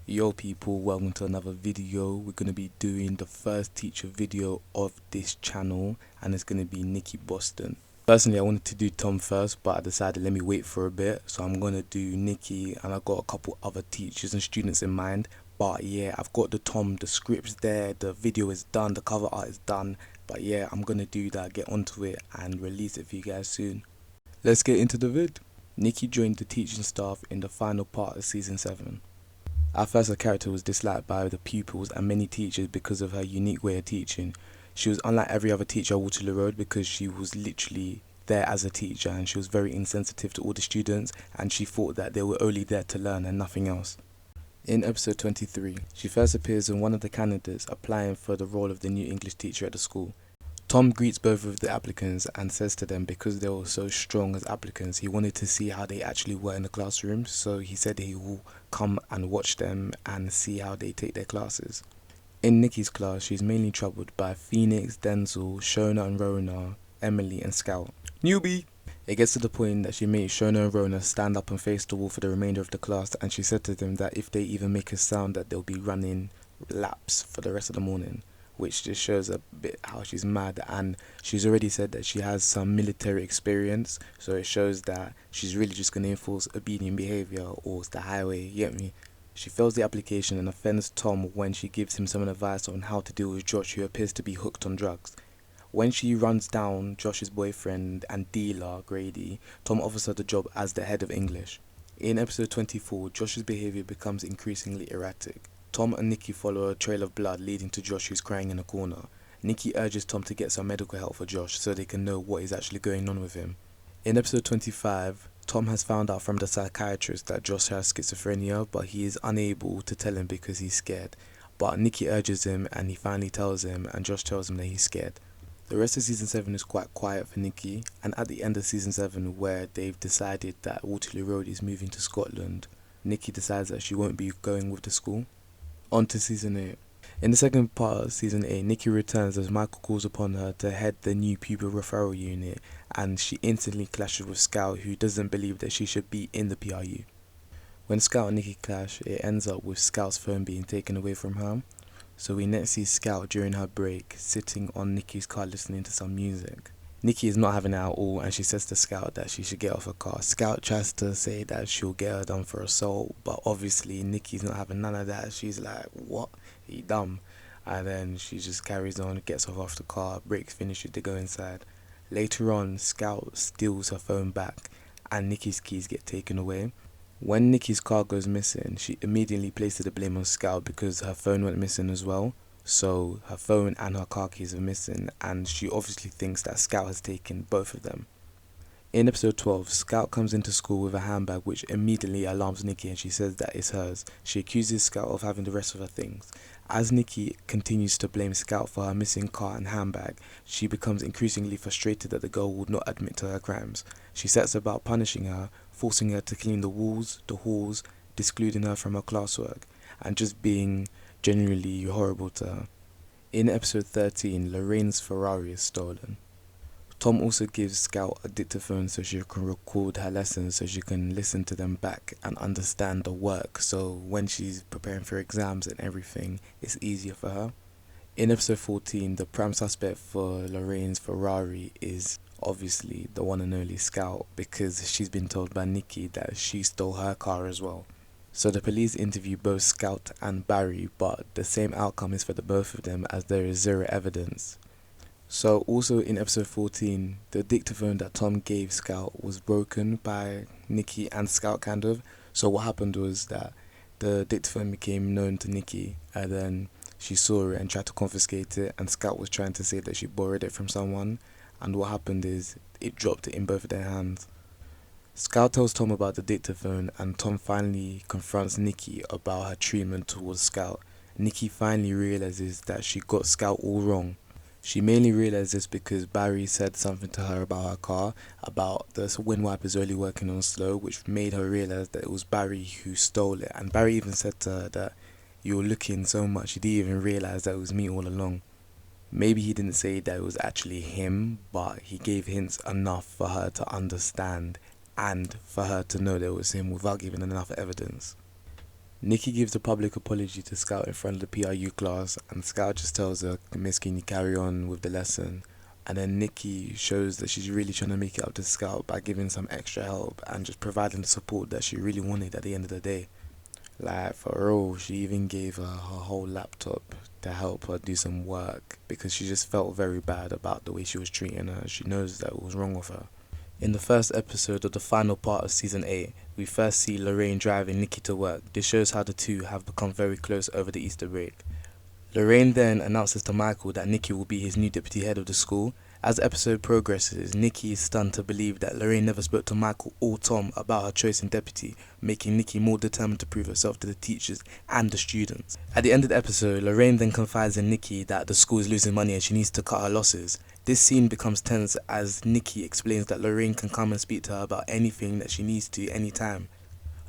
Yo people, welcome to another video. We're going to be doing the first teacher video of this channel, and it's going to be Nikki Boston. Personally, I wanted to do Tom first, but I decided let me wait for a bit, so I'm going to do Nikki, and I've got a couple other teachers and students in mind. But yeah, I've got the scripts there, the video is done, the cover art is done. But yeah, I'm going to do that, get onto it and release it for you guys soon. Let's get into the vid. Nikki joined the teaching staff in the final part of season 7. At first, her character was disliked by the pupils and many teachers because of her unique way of teaching. She was unlike every other teacher at Waterloo Road because she was literally there as a teacher, and she was very insensitive to all the students, and she thought that they were only there to learn and nothing else. In episode 23, she first appears as one of the candidates applying for the role of the new English teacher at the school. Tom greets both of the applicants and says to them because they were so strong as applicants, he wanted to see how they actually were in the classroom, so he said he will come and watch them and see how they take their classes. In Nikki's class, she's mainly troubled by Phoenix, Denzel, Shona and Rona, Emily and Scout. Newbie! It gets to the point that she made Shona and Rona stand up and face the wall for the remainder of the class, and she said to them that if they even make a sound that they'll be running laps for the rest of the morning, which just shows a bit how she's mad. And she's already said that she has some military experience, so it shows that she's really just going to enforce obedient behavior, or it's the highway, you get me? She fails the application and offends Tom when she gives him some advice on how to deal with Josh, who appears to be hooked on drugs. When she runs down Josh's boyfriend and dealer, Grady, Tom offers her the job as the head of English. In episode 24, Josh's behavior becomes increasingly erratic. Tom and Nikki follow a trail of blood leading to Josh, who's crying in a corner. Nikki urges Tom to get some medical help for Josh so they can know what is actually going on with him. In episode 25, Tom has found out from the psychiatrist that Josh has schizophrenia, but he is unable to tell him because he's scared. But Nikki urges him and he finally tells him, and Josh tells him that he's scared. The rest of season 7 is quite quiet for Nikki, and at the end of season 7, where they've decided that Waterloo Road is moving to Scotland, Nikki decides that she won't be going with the school. On to season 8. In the second part of season 8, Nikki returns as Michael calls upon her to head the new pupil referral unit, and she instantly clashes with Scout, who doesn't believe that she should be in the PRU. When Scout and Nikki clash, it ends up with Scout's phone being taken away from her. So we next see Scout during her break, sitting on Nikki's car listening to some music. Nikki is not having it at all, and she says to Scout that she should get off her car. Scout tries to say that she'll get her done for assault, but obviously Nikki's not having none of that. She's like, what? Are you dumb? And then she just carries on, gets her off the car, breaks finishes to go inside. Later on, Scout steals her phone back, and Nikki's keys get taken away. When Nikki's car goes missing, she immediately places the blame on Scout because her phone went missing as well. So her phone and her car keys are missing, and she obviously thinks that Scout has taken both of them. In episode 12, Scout comes into school with a handbag which immediately alarms Nikki, and she says that it's hers. She accuses Scout of having the rest of her things. As Nikki continues to blame Scout for her missing car and handbag, she becomes increasingly frustrated that the girl would not admit to her crimes. She sets about punishing her, forcing her to clean the walls, the halls, excluding her from her classwork, and just being genuinely horrible to her. In episode 13, Lorraine's Ferrari is stolen. Tom also gives Scout a dictaphone so she can record her lessons, so she can listen to them back and understand the work, so when she's preparing for exams and everything, it's easier for her. In episode 14, the prime suspect for Lorraine's Ferrari is obviously the one and only Scout, because she's been told by Nikki that she stole her car as well. So the police interview both Scout and Barry, but the same outcome is for the both of them as there is zero evidence. So also in episode 14, the dictaphone that Tom gave Scout was broken by Nikki and Scout kind of. So what happened was that the dictaphone became known to Nikki, and then she saw it and tried to confiscate it, and Scout was trying to say that she borrowed it from someone, and what happened is it dropped it in both of their hands. Scout tells Tom about the dictaphone, and Tom finally confronts Nikki about her treatment towards Scout. Nikki finally realizes that she got Scout all wrong. She mainly realized this because Barry said something to her about her car, about the wind wipers only working on slow, which made her realize that it was Barry who stole it. And Barry even said to her that you were looking so much you didn't even realize that it was me all along. Maybe he didn't say that it was actually him, but he gave hints enough for her to understand and for her to know that it was him without giving enough evidence. Nikki gives a public apology to Scout in front of the PRU class, and Scout just tells her, "Miss, can you carry on with the lesson?" And then Nikki shows that she's really trying to make it up to Scout by giving some extra help and just providing the support that she really wanted at the end of the day. Like, for real, she even gave her whole laptop to help her do some work because she just felt very bad about the way she was treating her. She knows that it was wrong with her. In the first episode of the final part of season 8, we first see Lorraine driving Nikki to work. This shows how the two have become very close over the Easter break. Lorraine then announces to Michael that Nikki will be his new deputy head of the school. As the episode progresses, Nikki is stunned to believe that Lorraine never spoke to Michael or Tom about her choice in deputy, making Nikki more determined to prove herself to the teachers and the students. At the end of the episode, Lorraine then confides in Nikki that the school is losing money and she needs to cut her losses. This scene becomes tense as Nikki explains that Lorraine can come and speak to her about anything that she needs to anytime.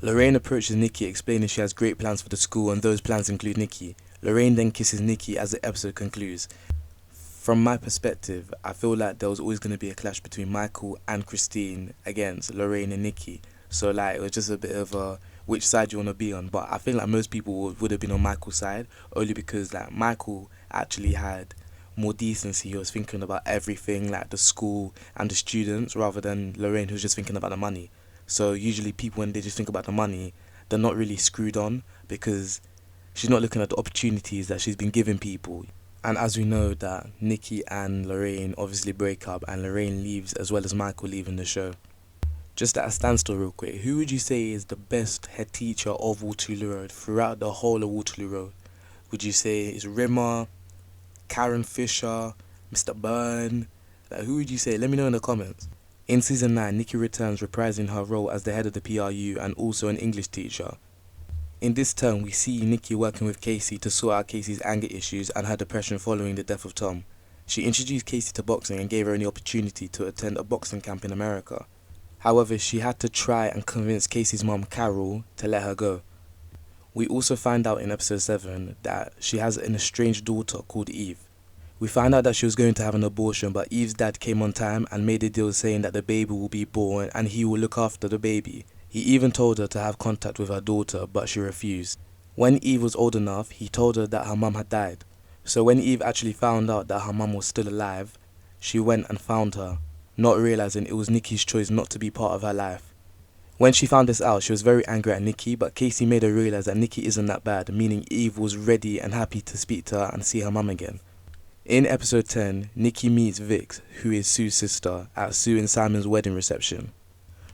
Lorraine approaches Nikki explaining she has great plans for the school and those plans include Nikki. Lorraine then kisses Nikki as the episode concludes. From my perspective, I feel like there was always going to be a clash between Michael and Christine against Lorraine and Nikki. So like it was just a bit of a which side you want to be on. But I feel like most people would have been on Michael's side only because like Michael actually had more decency. He was thinking about everything like the school and the students rather than Lorraine who's just thinking about the money. So usually people when they just think about the money, they're not really screwed on because she's not looking at the opportunities that she's been giving people. And as we know that Nikki and Lorraine obviously break up and Lorraine leaves as well as Michael leaving the show. Just at a standstill real quick, who would you say is the best head teacher of Waterloo Road throughout the whole of Waterloo Road? Would you say it's Rimmer, Karen Fisher, Mr. Byrne? Like, who would you say? Let me know in the comments. In season 9, Nikki returns reprising her role as the head of the PRU and also an English teacher. In this turn, we see Nikki working with Casey to sort out Casey's anger issues and her depression following the death of Tom. She introduced Casey to boxing and gave her the opportunity to attend a boxing camp in America. However, she had to try and convince Casey's mom, Carol, to let her go. We also find out in episode 7 that she has an estranged daughter called Eve. We find out that she was going to have an abortion, but Eve's dad came on time and made a deal saying that the baby will be born and he will look after the baby. He even told her to have contact with her daughter, but she refused. When Eve was old enough, he told her that her mum had died. So when Eve actually found out that her mum was still alive, she went and found her, not realizing it was Nikki's choice not to be part of her life. When she found this out, she was very angry at Nikki, but Casey made her realize that Nikki isn't that bad, meaning Eve was ready and happy to speak to her and see her mum again. In episode 10, Nikki meets Vix, who is Sue's sister, at Sue and Simon's wedding reception.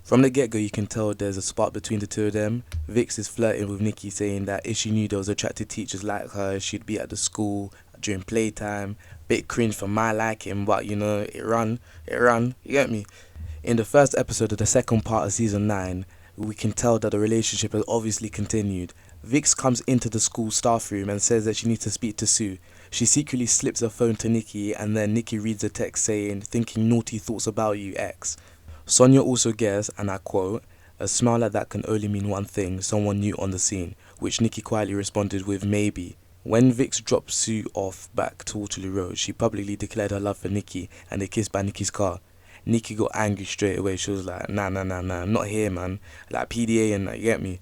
From the get-go, you can tell there's a spark between the two of them. Vix is flirting with Nikki, saying that if she knew there was attractive teachers like her, she'd be at the school during playtime. Bit cringe for my liking, but you know, it run, you get me? In the first episode of the second part of season 9, we can tell that the relationship has obviously continued. Vix comes into the school staff room and says that she needs to speak to Sue. She secretly slips her phone to Nikki, and then Nikki reads a text saying, "Thinking naughty thoughts about you, X." Sonia also gets, and I quote, "A smile like that can only mean one thing, someone new on the scene," which Nikki quietly responded with maybe. When Vix dropped Sue off back to Waterloo Road, she publicly declared her love for Nikki and they kissed by Nikki's car. Nikki got angry straight away. She was like, nah, I'm not here, man. Like PDA and that, you get me?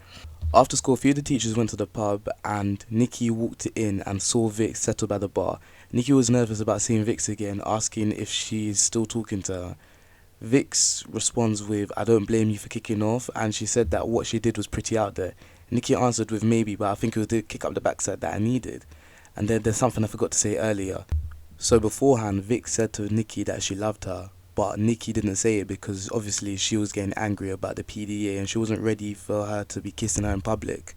After school, a few of the teachers went to the pub and Nikki walked in and saw Vix settled by the bar. Nikki was nervous about seeing Vix again, asking if she's still talking to her. Vix responds with, "I don't blame you for kicking off," and she said that what she did was pretty out there. Nikki answered with maybe, but I think it was the kick up the backside that I needed. And then there's something I forgot to say earlier. So beforehand, Vix said to Nikki that she loved her, but Nikki didn't say it because obviously she was getting angry about the PDA and she wasn't ready for her to be kissing her in public.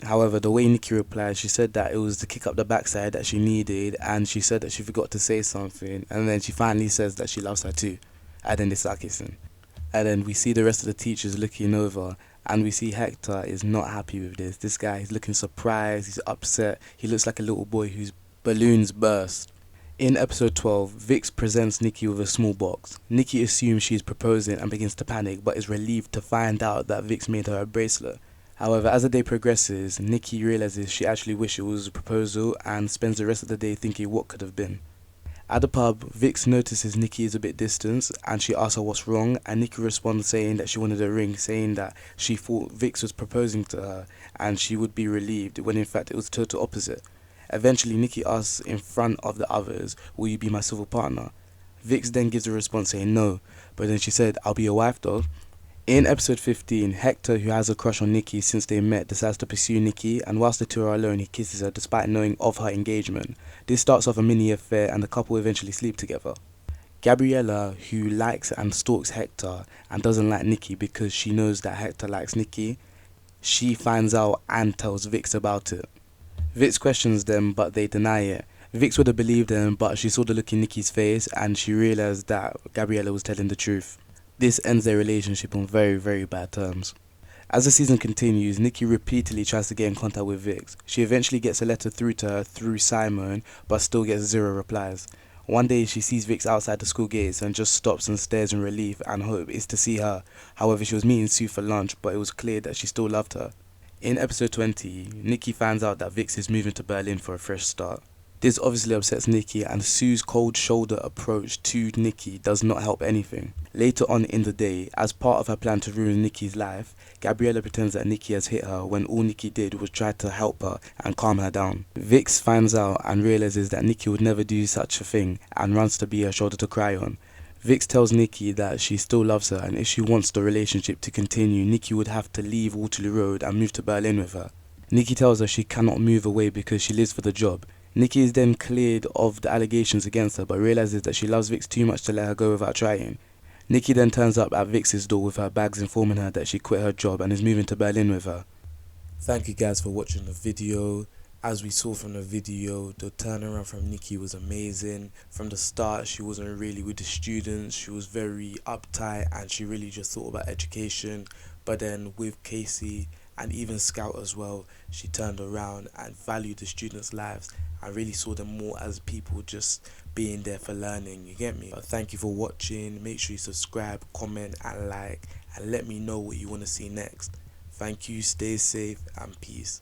However, the way Nikki replied, she said that it was the kick up the backside that she needed, and she said that she forgot to say something, and then she finally says that she loves her too. And then they start kissing. And then we see the rest of the teachers looking over, and we see Hector is not happy with this. This guy is looking surprised, he's upset, he looks like a little boy whose balloons burst. In episode 12, Vix presents Nikki with a small box. Nikki assumes she is proposing and begins to panic, but is relieved to find out that Vix made her a bracelet. However, as the day progresses, Nikki realizes she actually wished it was a proposal and spends the rest of the day thinking what could have been. At the pub, Vix notices Nikki is a bit distant and she asks her what's wrong, and Nikki responds saying that she wanted a ring, saying that she thought Vix was proposing to her and she would be relieved, when in fact it was the total opposite. Eventually, Nikki asks in front of the others, "Will you be my civil partner?" Vix then gives a response saying no, but then she said, "I'll be your wife though." In episode 15, Hector, who has a crush on Nikki since they met, decides to pursue Nikki, and whilst the two are alone, he kisses her despite knowing of her engagement. This starts off a mini affair and the couple eventually sleep together. Gabriella, who likes and stalks Hector and doesn't like Nikki because she knows that Hector likes Nikki, she finds out and tells Vix about it. Vix questions them, but they deny it. Vix would have believed them, but she saw the look in Nikki's face and she realised that Gabriella was telling the truth. This ends their relationship on very, very bad terms. As the season continues, Nikki repeatedly tries to get in contact with Vix. She eventually gets a letter through to her through Simon, but still gets zero replies. One day she sees Vix outside the school gates and just stops and stares in relief and hope is to see her. However, she was meeting Sue for lunch, but it was clear that she still loved her. In episode 20, Nikki finds out that Vix is moving to Berlin for a fresh start. This obviously upsets Nikki, and Sue's cold shoulder approach to Nikki does not help anything. Later on in the day, as part of her plan to ruin Nikki's life, Gabriella pretends that Nikki has hit her when all Nikki did was try to help her and calm her down. Vix finds out and realizes that Nikki would never do such a thing and runs to be her shoulder to cry on. Vix tells Nikki that she still loves her, and if she wants the relationship to continue, Nikki would have to leave Waterloo Road and move to Berlin with her. Nikki tells her she cannot move away because she lives for the job. Nikki is then cleared of the allegations against her, but realizes that she loves Vix too much to let her go without trying. Nikki then turns up at Vix's door with her bags, informing her that she quit her job and is moving to Berlin with her. Thank you guys for watching the video. As we saw from the video, the turnaround from Nikki was amazing. From the start, she wasn't really with the students, she was very uptight and she really just thought about education. But then with Casey and even Scout as well, she turned around and valued the students' lives. I really saw them more as people just being there for learning, you get me? But thank you for watching. Make sure you subscribe, comment and like, and let me know what you want to see next. Thank you, stay safe and peace.